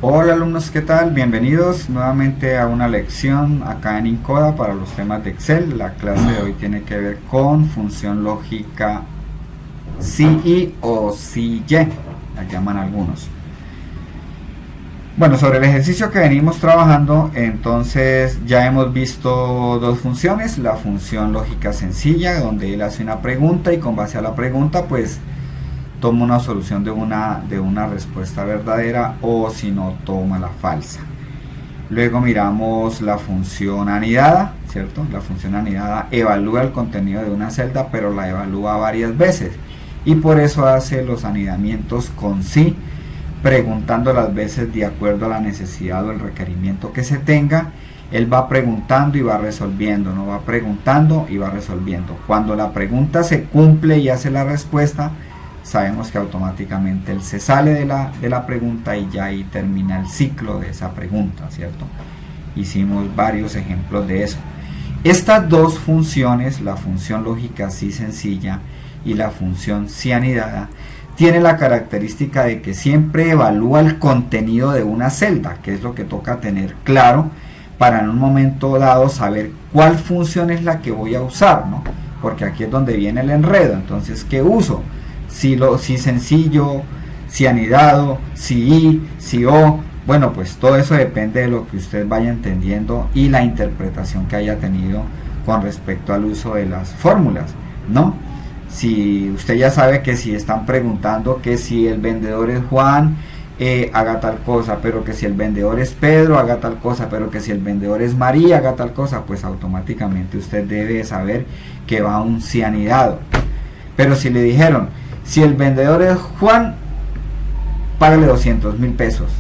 Hola alumnos, ¿qué tal? Bienvenidos nuevamente a una lección acá en Incoda para los temas de Excel. La clase de hoy tiene que ver con función lógica CI o CY, la llaman algunos. Bueno, sobre el ejercicio que venimos trabajando, entonces ya hemos visto dos funciones. La función lógica sencilla, donde él hace una pregunta y con base a la pregunta pues toma una solución de una respuesta verdadera, o si no, toma la falsa. Luego miramos la función anidada, ¿cierto? La función anidada evalúa el contenido de una celda, pero la evalúa varias veces y por eso hace los anidamientos con sí, preguntando las veces de acuerdo a la necesidad o el requerimiento que se tenga. Él va preguntando y va resolviendo, no va preguntando y va resolviendo. Cuando la pregunta se cumple y hace la respuesta, sabemos que automáticamente él se sale de la pregunta y ya ahí termina el ciclo de esa pregunta, ¿cierto? Hicimos varios ejemplos de eso. Estas dos funciones, la función lógica sí sencilla y la función sí anidada, tiene la característica de que siempre evalúa el contenido de una celda, que es lo que toca tener claro para en un momento dado saber cuál función es la que voy a usar, ¿no? Porque aquí es donde viene el enredo. Entonces, ¿qué uso? Si sencillo, si anidado, si I, si O. Bueno, pues todo eso depende de lo que usted vaya entendiendo y la interpretación que haya tenido con respecto al uso de las fórmulas, ¿no? Si usted ya sabe que si están preguntando que si el vendedor es Juan, haga tal cosa, pero que si el vendedor es Pedro, haga tal cosa, pero que si el vendedor es María, haga tal cosa, pues automáticamente usted debe saber que va a un si anidado. Pero si le dijeron, si el vendedor es Juan, págale 200,000 pesos.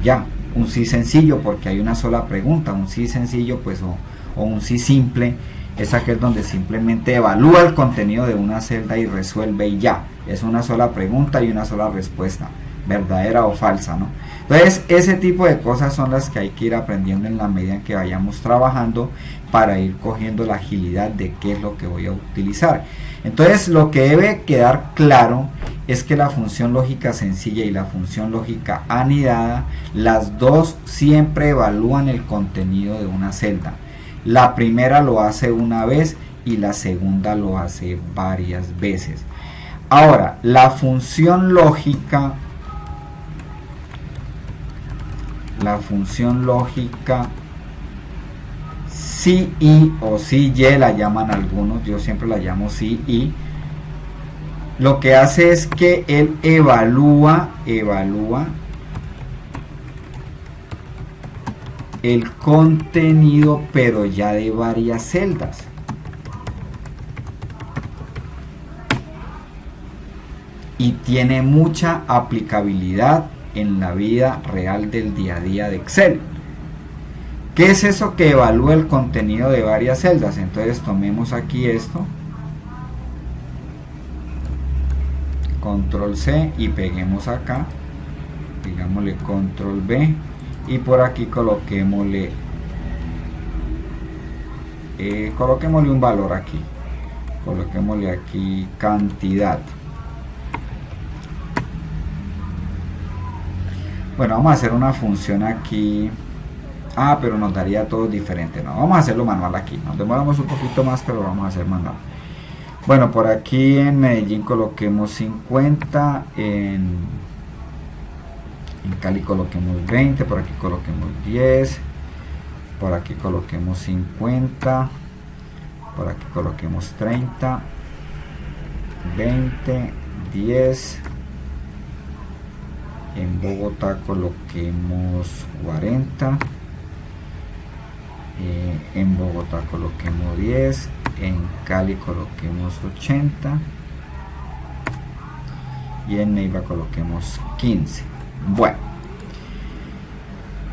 Ya, un sí sencillo porque hay una sola pregunta. Un sí sencillo pues o un sí simple es aquel donde simplemente evalúa el contenido de una celda y resuelve y ya. Es una sola pregunta y una sola respuesta, verdadera o falsa, ¿no? Entonces ese tipo de cosas son las que hay que ir aprendiendo en la medida en que vayamos trabajando para ir cogiendo la agilidad de qué es lo que voy a utilizar. Entonces lo que debe quedar claro es que la función lógica sencilla y la función lógica anidada, las dos siempre evalúan el contenido de una celda. La primera lo hace una vez y la segunda lo hace varias veces. Ahora, la función lógica CI o CY la llaman algunos, yo siempre la llamo CI. Lo que hace es que él evalúa el contenido, pero ya de varias celdas. Y tiene mucha aplicabilidad en la vida real del día a día de Excel. ¿Qué es eso que evalúa el contenido de varias celdas? Entonces tomemos aquí esto, control C y peguemos acá, digámosle control B y por aquí coloquémosle un valor aquí, coloquémosle aquí cantidad. Bueno, vamos a hacer una función aquí. Pero nos daría todo diferente. No, vamos a hacerlo manual aquí. Nos demoramos un poquito más, pero vamos a hacer manual. Bueno, por aquí en Medellín coloquemos 50. En Cali coloquemos 20. Por aquí coloquemos 10. Por aquí coloquemos 50. Por aquí coloquemos 30. 20. 10. En Bogotá coloquemos 40. En Bogotá coloquemos 10, en Cali coloquemos 80 y en Neiva coloquemos 15. Bueno,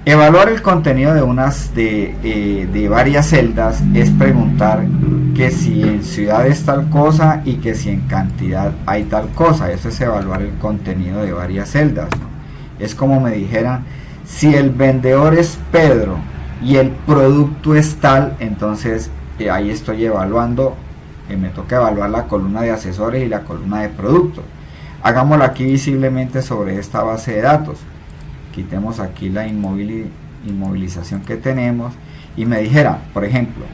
evaluar el contenido de varias celdas es preguntar que si en ciudad es tal cosa y que si en cantidad hay tal cosa. Eso es evaluar el contenido de varias celdas, ¿no? Es como me dijeran, si el vendedor es Pedro y el producto es tal, entonces ahí estoy evaluando, me toca evaluar la columna de asesores y la columna de productos. Hagámoslo aquí visiblemente sobre esta base de datos. quitemos aquí la inmovilización que tenemos y me dijera, por ejemplo,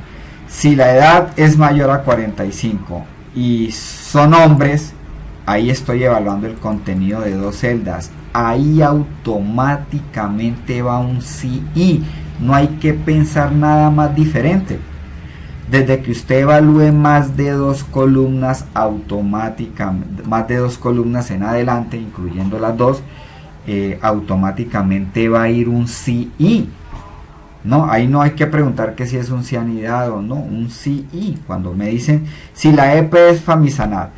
si la edad es mayor a 45 y son hombres, ahí estoy evaluando el contenido de dos celdas, ahí automáticamente va un sí y no hay que pensar nada más diferente. Desde que usted evalúe más de dos columnas automáticamente, más de dos columnas en adelante, incluyendo las dos, automáticamente va a ir un sí y. No, ahí no hay que preguntar que si es un cianidad o no, un sí y. Cuando me dicen si la EP es Famisanar,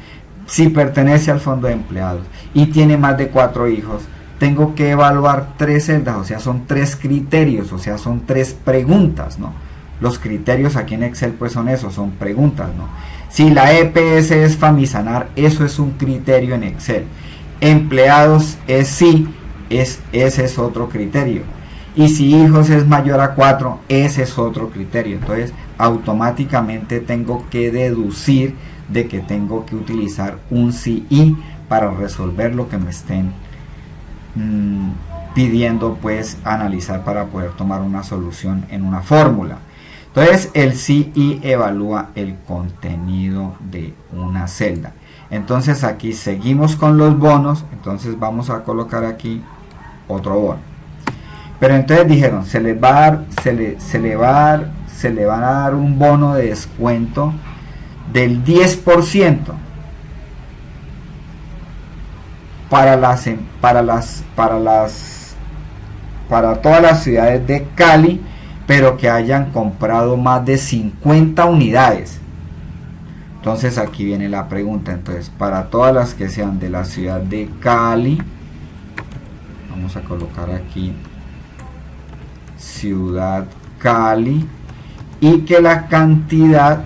si pertenece al fondo de empleados y tiene más de 4 hijos, tengo que evaluar 3 celdas, o sea, son 3 criterios, o sea, son 3 preguntas, ¿no? Los criterios aquí en Excel pues son esos, son preguntas, ¿no? Si la EPS es Famisanar, eso es un criterio en Excel. Empleados es sí, ese es otro criterio. Y si hijos es mayor a 4, ese es otro criterio. Entonces, automáticamente tengo que deducir de que tengo que utilizar un sí y para resolver lo que me estén pidiendo pues analizar para poder tomar una solución en una fórmula. Entonces el sí y evalúa el contenido de una celda. Entonces aquí seguimos con los bonos. Entonces vamos a colocar aquí otro bono. Pero entonces dijeron, se le va a dar un bono de descuento del 10% para todas las ciudades de Cali, pero que hayan comprado más de 50 unidades. Entonces aquí viene la pregunta. Entonces, para todas las que sean de la ciudad de Cali, vamos a colocar aquí ciudad Cali, y que la cantidad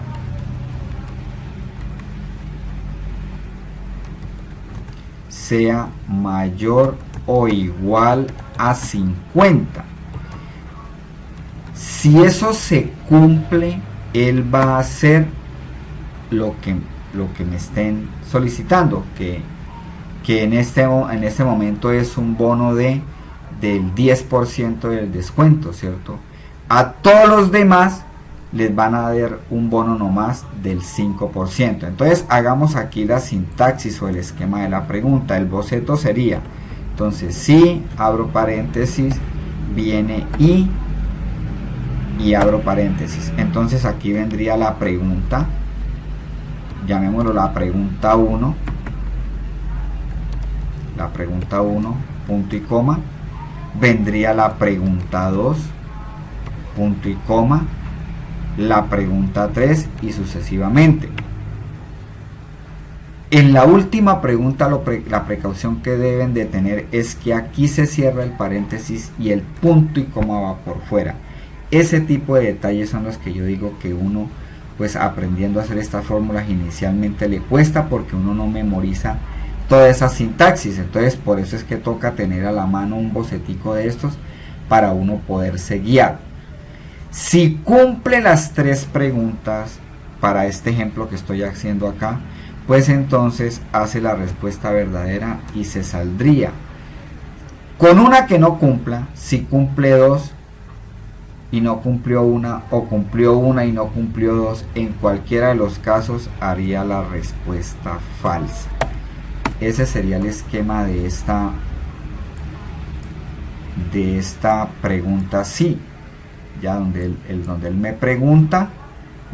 sea mayor o igual a 50. Si eso se cumple, él va a hacer lo que me estén solicitando, que en este momento es un bono del 10% del descuento, ¿cierto? A todos los demás les van a dar un bono nomás del 5%. Entonces hagamos aquí la sintaxis o el esquema de la pregunta. El boceto sería, entonces si abro paréntesis, viene y abro paréntesis. Entonces aquí vendría la pregunta, llamémoslo la pregunta 1, punto y coma. Vendría la pregunta 2, punto y coma, la pregunta 3 y sucesivamente. En la última pregunta la precaución que deben de tener es que aquí se cierra el paréntesis y el punto y coma va por fuera. Ese tipo de detalles son los que yo digo que uno, pues aprendiendo a hacer estas fórmulas inicialmente le cuesta, porque uno no memoriza toda esa sintaxis. Entonces por eso es que toca tener a la mano un bocetico de estos para uno poderse guiar. Si cumple las 3 preguntas para este ejemplo que estoy haciendo acá, pues entonces hace la respuesta verdadera y se saldría. Con una que no cumpla, si cumple 2 y no cumplió una, o cumplió una y no cumplió 2, en cualquiera de los casos haría la respuesta falsa. Ese sería el esquema de esta pregunta sí. Ya donde él me pregunta,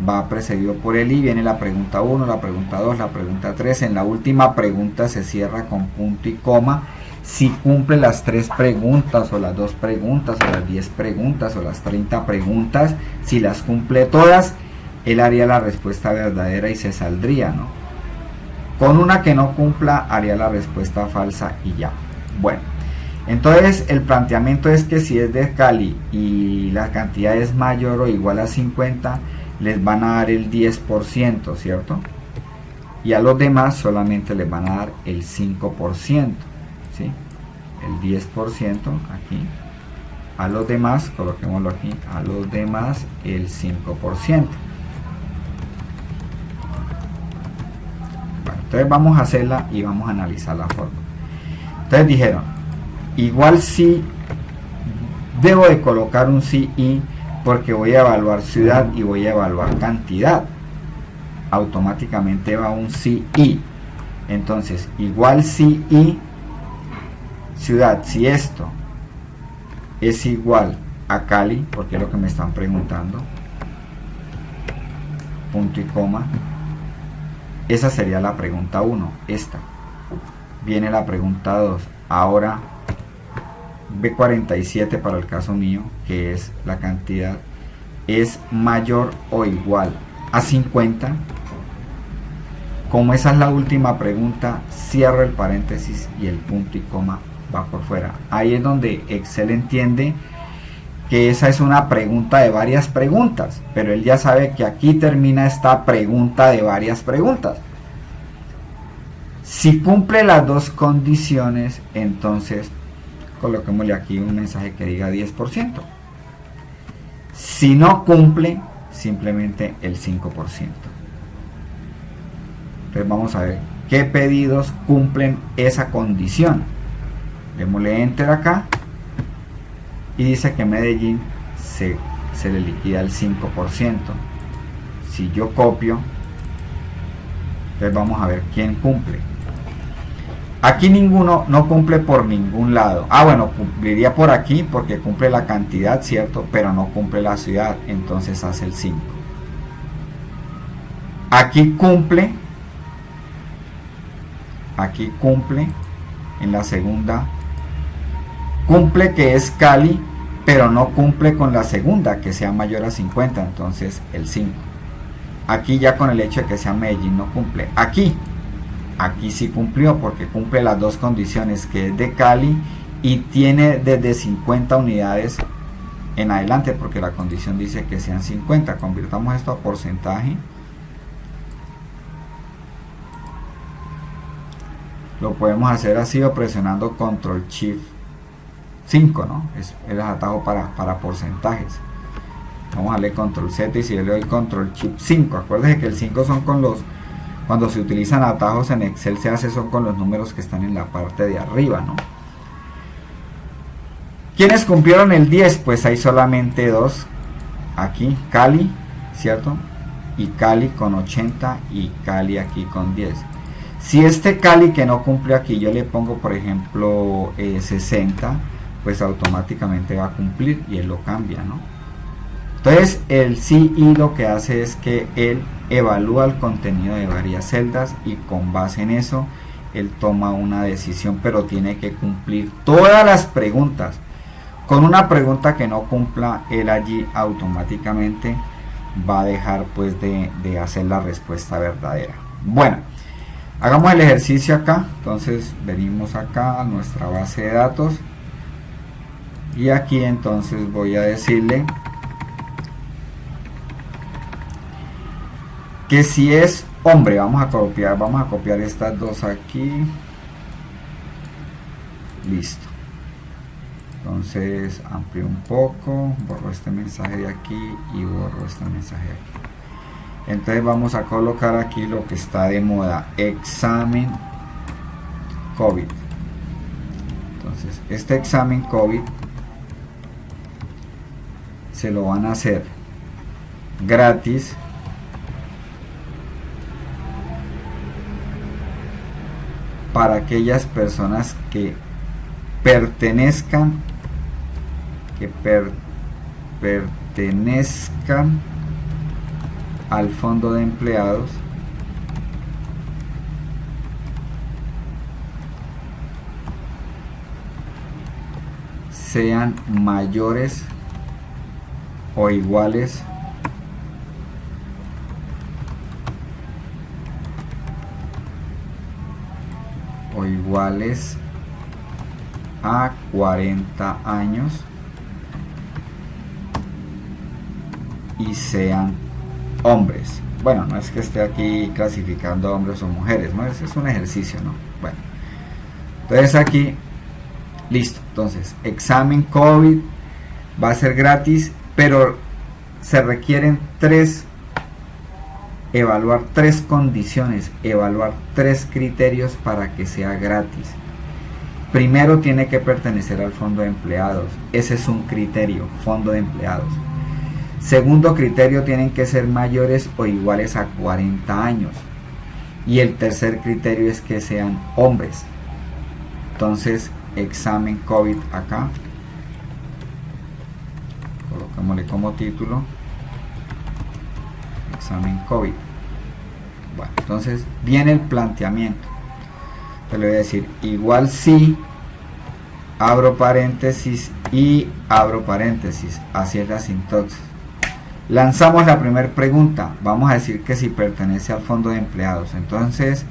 va precedido por el y, viene la pregunta 1, la pregunta 2, la pregunta 3. En la última pregunta se cierra con punto y coma. Si cumple las 3 preguntas, o las 2 preguntas, o las 10 preguntas, o las 30 preguntas, si las cumple todas, él haría la respuesta verdadera y se saldría, ¿no? Con una que no cumpla, haría la respuesta falsa y ya. Bueno, entonces el planteamiento es que si es de Cali y la cantidad es mayor o igual a 50, les van a dar el 10%, ¿cierto? Y a los demás solamente les van a dar el 5%, ¿sí? El 10% aquí. A los demás, coloquémoslo aquí, a los demás el 5%. Bueno, entonces vamos a hacerla y vamos a analizar la fórmula. Entonces dijeron, igual si debo de colocar un sí y porque voy a evaluar ciudad y voy a evaluar cantidad. Automáticamente va un sí y. Entonces, igual sí y ciudad. Si esto es igual a Cali, porque es lo que me están preguntando, punto y coma, esa sería la pregunta 1. Esta viene la pregunta 2. Ahora B47 para el caso mío, que es la cantidad, es mayor o igual a 50. Como esa es la última pregunta, cierro el paréntesis y el punto y coma va por fuera. Ahí es donde Excel entiende que esa es una pregunta de varias preguntas, pero él ya sabe que aquí termina esta pregunta de varias preguntas. Si cumple las dos condiciones, entonces coloquémosle aquí un mensaje que diga 10%. Si no cumple, simplemente el 5%. Entonces vamos a ver qué pedidos cumplen esa condición. Démosle enter acá y dice que Medellín se le liquida el 5%. Si yo copio, entonces vamos a ver quién cumple. Aquí ninguno no cumple por ningún lado. Bueno, cumpliría por aquí porque cumple la cantidad, ¿cierto? Pero no cumple la ciudad, entonces hace el 5. Aquí cumple en la segunda, cumple que es Cali, pero no cumple con la segunda, que sea mayor a 50, entonces el 5. Aquí ya con el hecho de que sea Medellín no cumple. Aquí sí cumplió porque cumple las dos condiciones, que es de Cali y tiene desde 50 unidades en adelante, porque la condición dice que sean 50. Convirtamos esto a porcentaje. Lo podemos hacer así o presionando Control Shift 5, ¿no? Es el atajo para porcentajes. Vamos a darle Control Z y si yo le doy Control Shift 5, acuérdense que el 5 son con los, cuando se utilizan atajos en Excel se hace son con los números que están en la parte de arriba, ¿no? ¿Quiénes cumplieron el 10? Pues hay solamente dos. Aquí Cali, ¿cierto? Y Cali con 80 y Cali aquí con 10. Si este Cali que no cumple aquí, yo le pongo por ejemplo 60, pues automáticamente va a cumplir y él lo cambia, ¿no? Entonces el CI lo que hace es que él evalúa el contenido de varias celdas y con base en eso él toma una decisión, pero tiene que cumplir todas las preguntas. Con una pregunta que no cumpla, él allí automáticamente va a dejar pues de hacer la respuesta verdadera. Bueno, hagamos el ejercicio acá. Entonces venimos acá a nuestra base de datos y aquí entonces voy a decirle que si es hombre, vamos a copiar estas dos aquí. Listo. Entonces amplío un poco, borro este mensaje de aquí y borro este mensaje de aquí. Entonces vamos a colocar aquí lo que está de moda, examen COVID. Entonces este examen COVID se lo van a hacer gratis para aquellas personas que pertenezcan al fondo de empleados sean mayores o iguales a 40 años y sean hombres. Bueno, no es que esté aquí clasificando hombres o mujeres, ¿no? Es un ejercicio, ¿no? Bueno, entonces aquí, listo. Entonces, examen COVID va a ser gratis, pero se requieren evaluar tres condiciones, evaluar tres criterios para que sea gratis. primero tiene que pertenecer al fondo de empleados. Ese es un criterio, fondo de empleados. Segundo criterio, tienen que ser mayores o iguales a 40 años. Y el tercer criterio es que sean hombres. Entonces, examen COVID acá. Colocámosle como título examen COVID. Bueno, entonces viene el planteamiento. Te le voy a decir igual si, abro paréntesis y abro paréntesis. Así es la sintaxis. Lanzamos la primera pregunta. Vamos a decir que si pertenece al fondo de empleados. Entonces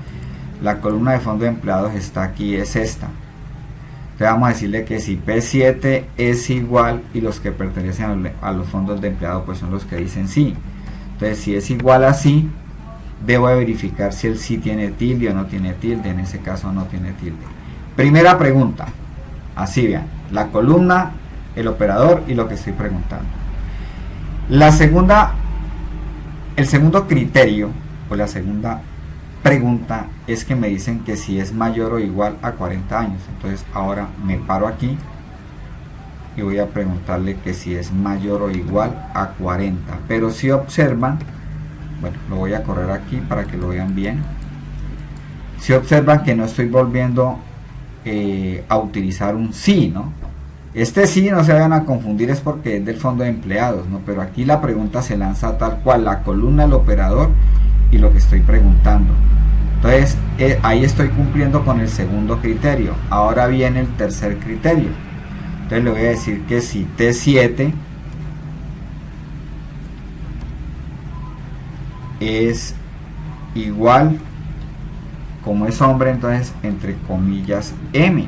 la columna de fondo de empleados está aquí, es esta. Entonces vamos a decirle que si P7 es igual, y los que pertenecen a los fondos de empleados pues son los que dicen sí. Entonces si es igual a sí, debo de verificar si el sí tiene tilde o no tiene tilde. En ese caso no tiene tilde. Primera pregunta. Así vean, la columna, el operador y lo que estoy preguntando. La segunda, el segundo criterio o la segunda pregunta es que me dicen que si es mayor o igual a 40 años. Entonces ahora me paro aquí y voy a preguntarle que si es mayor o igual a 40. Pero si observan, bueno, lo voy a correr aquí para que lo vean bien. Si observan que no estoy volviendo a utilizar un sí, ¿no? Este sí, no se vayan a confundir, es porque es del fondo de empleados, ¿no? Pero aquí la pregunta se lanza tal cual, la columna, el operador y lo que estoy preguntando. Entonces ahí estoy cumpliendo con el segundo criterio. Ahora viene el tercer criterio. Entonces le voy a decir que si T7 es igual, como es hombre, entonces entre comillas M.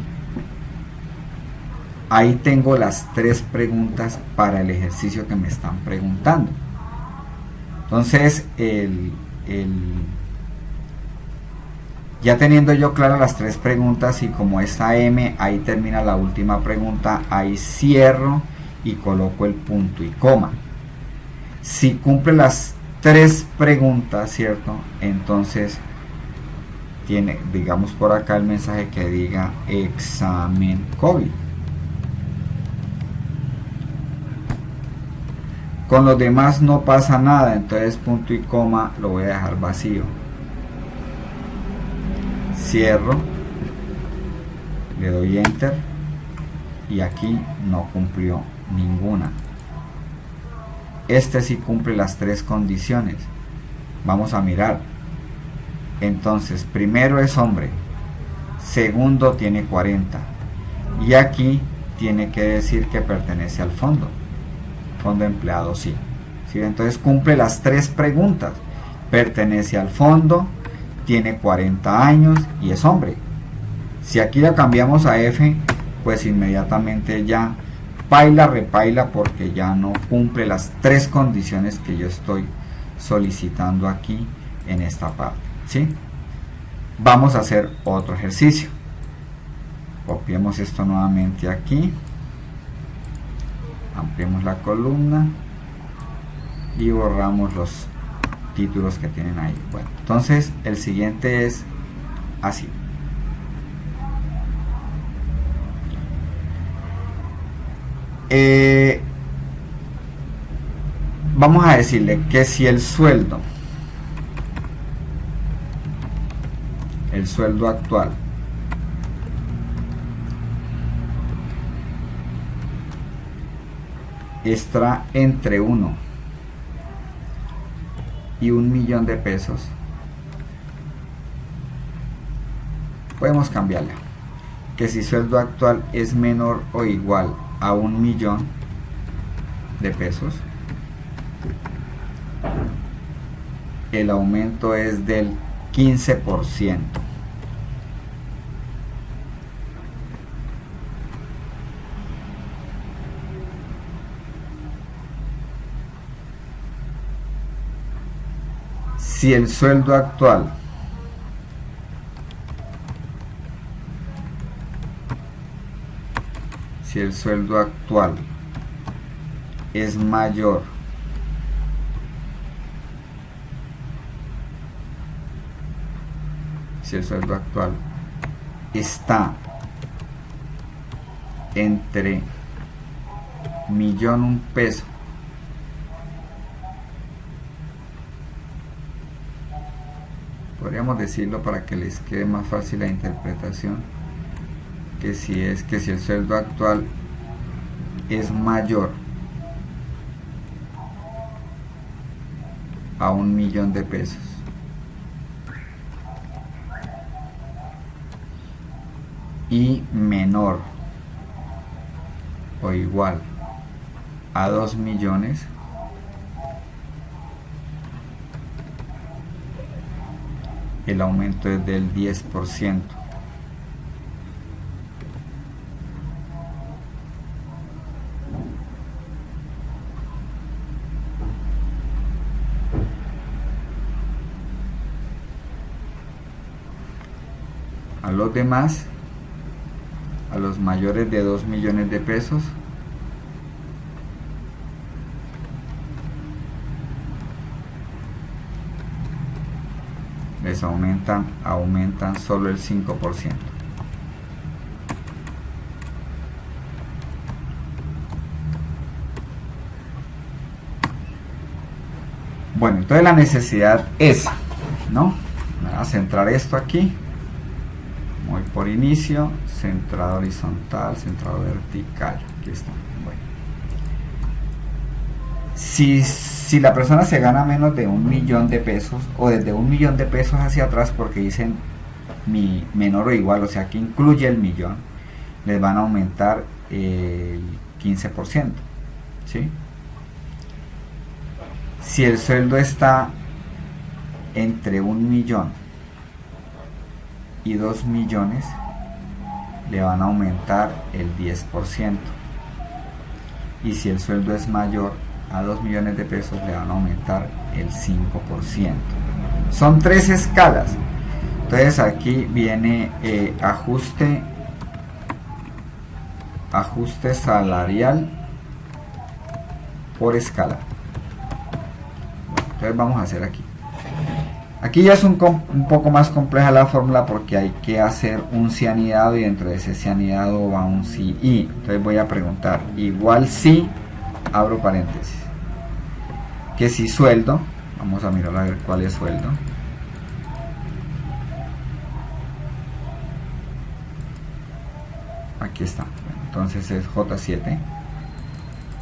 Ahí tengo las tres preguntas para el ejercicio que me están preguntando. Entonces ya teniendo yo claras las tres preguntas, y como está M, ahí termina la última pregunta, ahí cierro y coloco el punto y coma. Si cumple las tres preguntas, ¿cierto? Entonces tiene, digamos por acá el mensaje que diga examen COVID. Con los demás no pasa nada, entonces punto y coma lo voy a dejar vacío. Cierro, le doy enter y aquí no cumplió ninguna. Este sí cumple las tres condiciones. Vamos a mirar. Entonces, primero es hombre, segundo tiene 40 y aquí tiene que decir que pertenece al fondo de empleado, sí. ¿Sí? Entonces cumple las tres preguntas. Pertenece al fondo, tiene 40 años y es hombre. Si aquí la cambiamos a F, pues inmediatamente ya paila, repaila, porque ya no cumple las tres condiciones que yo estoy solicitando aquí en esta parte, ¿sí? Vamos a hacer otro ejercicio. Copiemos esto nuevamente aquí, ampliemos la columna y borramos los títulos que tienen ahí. Bueno, entonces el siguiente es así. Vamos a decirle que si el sueldo actual está entre 1 y 1.000.000 de pesos, podemos cambiarla. Que si sueldo actual es menor o igual a 1.000.000 de pesos, el aumento es del 15%. Si el sueldo actual es mayor está entre millón un peso podríamos decirlo para que les quede más fácil la interpretación, que si el sueldo actual es mayor a 1.000.000 de pesos y menor o igual a 2 millones, el aumento es del 10%. A los demás, a los mayores de 2 millones de pesos, les aumentan solo el 5%. Bueno, entonces la necesidad es, ¿no? Voy a centrar esto aquí. Voy por inicio, centrado horizontal, centrado vertical. Aquí está. Bueno. Si la persona se gana menos de 1.000.000 de pesos, o desde 1.000.000 de pesos hacia atrás, porque dicen menor o igual, o sea que incluye el millón, les van a aumentar el 15%. ¿Sí? Si el sueldo está entre 1.000.000 y 2 millones, le van a aumentar el 10%. Y si el sueldo es mayor a 2 millones de pesos, le van a aumentar el 5%. Son 3 escalas. Entonces aquí viene ajuste salarial por escala. Entonces vamos a hacer aquí ya es un poco más compleja la fórmula, porque hay que hacer un si anidado y dentro de ese si anidado va un si y. Entonces voy a preguntar igual si, abro paréntesis, que si sueldo, vamos a mirar a ver cuál es sueldo, aquí está. Entonces es J7.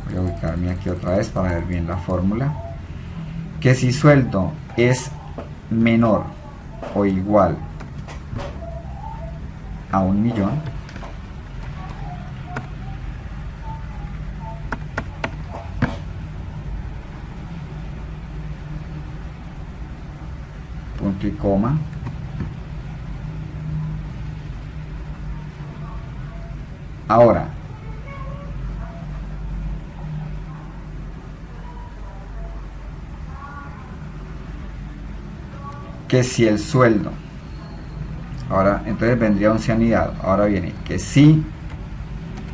Voy a ubicarme aquí otra vez para ver bien la fórmula. Que si sueldo es menor o igual a 1.000.000, punto y coma, ahora que si el sueldo, ahora entonces vendría un si anidado, ahora viene que si,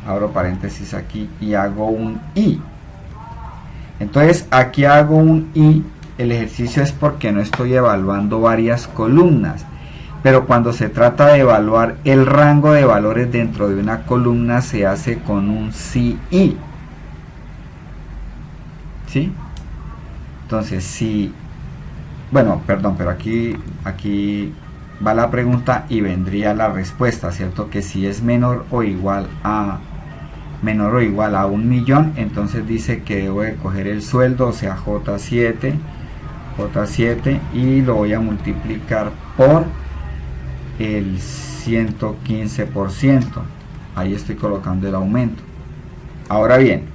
abro paréntesis aquí y hago un y. Entonces aquí hago un y, el ejercicio es porque no estoy evaluando varias columnas, pero cuando se trata de evaluar el rango de valores dentro de una columna se hace con un si y. ¿Sí? Entonces si, bueno, perdón, pero aquí va la pregunta y vendría la respuesta, ¿cierto? Que si es menor o igual a 1.000.000, entonces dice que debo de coger el sueldo, o sea J7, y lo voy a multiplicar por el 115%. Ahí estoy colocando el aumento. Ahora bien,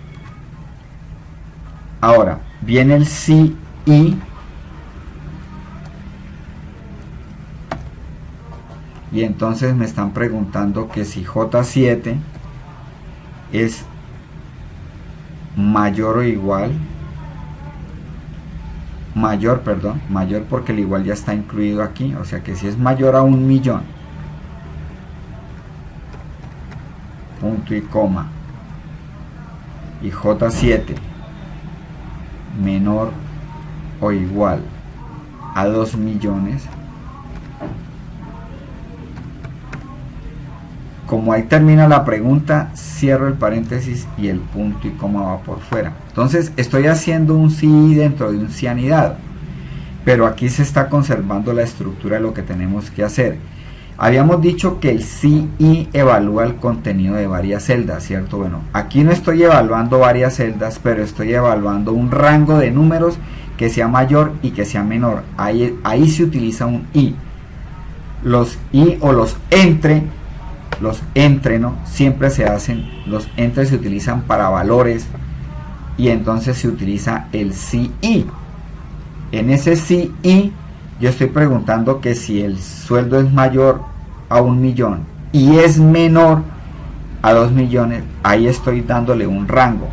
viene el si y entonces me están preguntando que si J7 es mayor o igual, mayor porque el igual ya está incluido aquí, o sea que si es mayor a 1.000.000, punto y coma, y J7 menor o igual a 2 millones, como ahí termina la pregunta, cierro el paréntesis y el punto y coma va por fuera. Entonces estoy haciendo un si dentro de un si anidado, pero aquí se está conservando la estructura de lo que tenemos que hacer. Habíamos dicho que el si evalúa el contenido de varias celdas, ¿cierto? Bueno, aquí no estoy evaluando varias celdas, pero estoy evaluando un rango de números que sea mayor y que sea menor. Ahí se utiliza un i. Los i o los entre, ¿no? Siempre se hacen, los entre se utilizan para valores y entonces se utiliza el si i. En ese si i yo estoy preguntando que si el sueldo es mayor a 1.000.000 y es menor a 2.000.000, ahí estoy dándole un rango.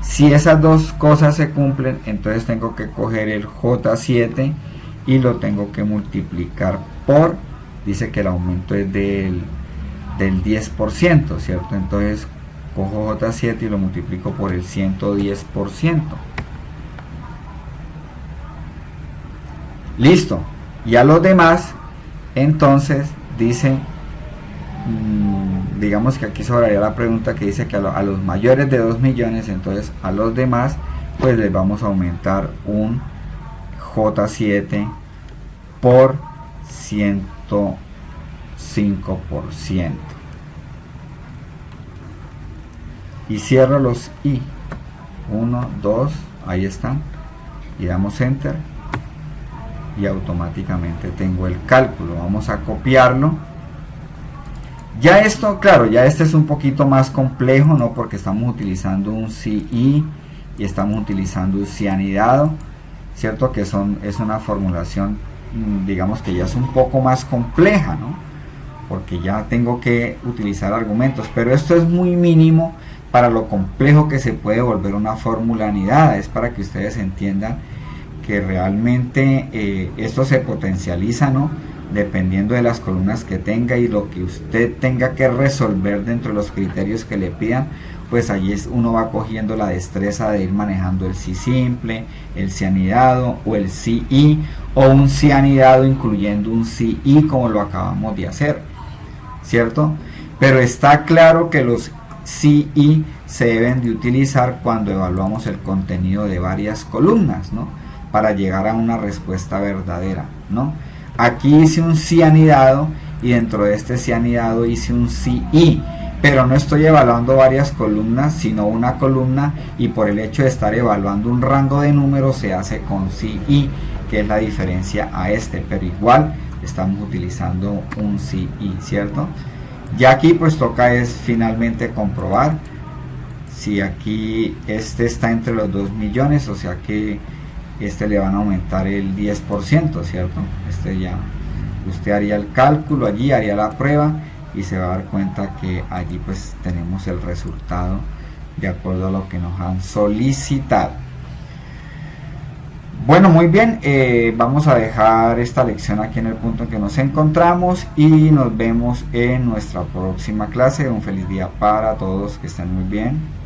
Si esas dos cosas se cumplen, entonces tengo que coger el J7 y lo tengo que multiplicar por, dice que el aumento es del 10%, ¿cierto? Entonces cojo J7 y lo multiplico por el 110%. Listo. Y a los demás, entonces dice, digamos que aquí sobraría la pregunta que dice que a los mayores de 2.000.000, entonces a los demás pues les vamos a aumentar un J7 por 105%. Y cierro los i. 1, 2, ahí están. Y damos enter. Y automáticamente tengo el cálculo. Vamos a copiarlo. Ya esto, claro, ya este es un poquito más complejo, ¿no? Porque estamos utilizando un si y estamos utilizando un si anidado, ¿cierto? Que es una formulación, digamos que ya es un poco más compleja, ¿no? Porque ya tengo que utilizar argumentos, pero esto es muy mínimo para lo complejo que se puede volver una fórmula anidada. Es para que ustedes entiendan que realmente esto se potencializa, ¿no? Dependiendo de las columnas que tenga y lo que usted tenga que resolver dentro de los criterios que le pidan, pues allí uno va cogiendo la destreza de ir manejando el si simple, el si anidado o el si y, o un si anidado incluyendo un si y, como lo acabamos de hacer, ¿cierto? Pero está claro que los si y se deben de utilizar cuando evaluamos el contenido de varias columnas, ¿no? Para llegar a una respuesta verdadera, ¿no? Aquí hice un si anidado y dentro de este si anidado hice un si y, pero no estoy evaluando varias columnas, sino una columna, y por el hecho de estar evaluando un rango de números se hace con si y, que es la diferencia a este, pero igual estamos utilizando un si y, ¿cierto? Ya aquí pues toca es finalmente comprobar si aquí este está entre los 2.000.000, o sea que este le van a aumentar el 10%, ¿cierto? Este ya, usted haría el cálculo allí, haría la prueba y se va a dar cuenta que allí pues tenemos el resultado de acuerdo a lo que nos han solicitado. Bueno, muy bien, vamos a dejar esta lección aquí en el punto en que nos encontramos y nos vemos en nuestra próxima clase. Un feliz día para todos, que estén muy bien.